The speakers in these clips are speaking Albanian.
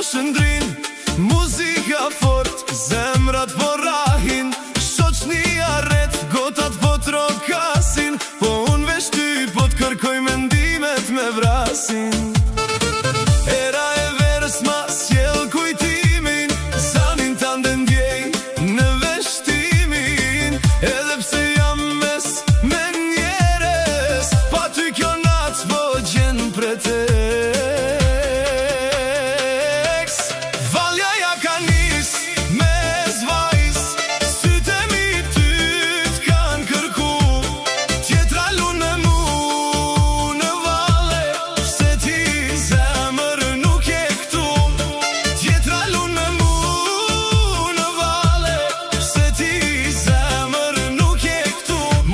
Shëndrin, muzika fort, zemrat po rahin, shoqnia rret, gotat po trokasin, po unë veç ty po t'kërkoj mendimet me vrasin. Era e verës ma sjell kujtimin, zanin t'ande ndjej në veshtimin, edhe pse jam mes me njeres, pa ty kjo natë po gjen pretes.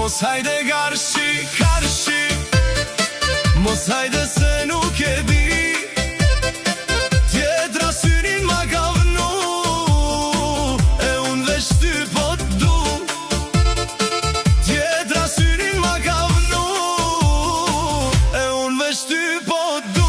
Mos hajde garshi, karshi, mos hajde se nuk e di, tjetra syrin ma ka vënu, e unë veç ty po t'du. Tjetra syrin ma ka vënu, e unë veç ty po t'du.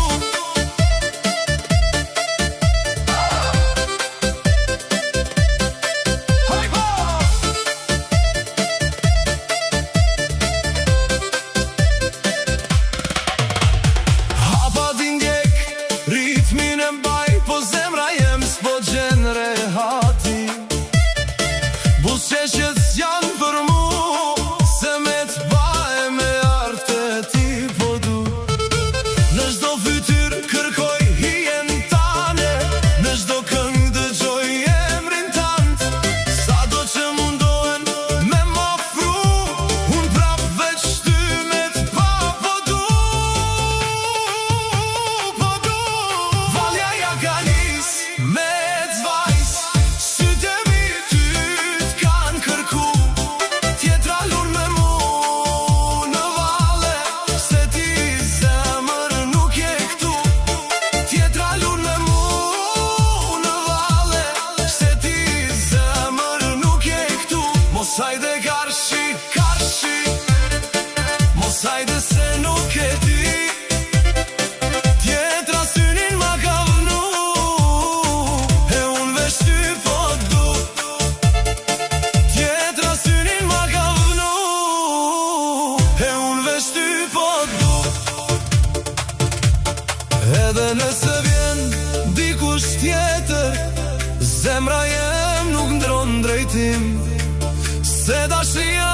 Ritmin e mbaj, po zemra jem s'po gjen rehati. Buzëqeshjet s'janë për mu, se me t'baje me arte ti po du. Në çdo fytyr kërkoj hijen tane, në çdo këngë dëgjoj emrin tant. Sado që mundohen me m'ofru, unë prap veç ty me t'pa po du. Me t'vajs, sytë e mi ty t'kan kërku, tjetra lur me mu në vale, se ti zemër nuk je këtu. Tjetra lur me mu në vale, se ti zemër nuk je këtu. Mos hajde garshi, karshi, mos hajde se nuk e di, tjetra synin ma ka vënu, e unë veç ty po t'du. Tjetra synin ma ka vënu, e unë veç ty po t'du. Edhe nëse vjen dikush tjetër, zemra jem nuk ndron drejtim, se dashria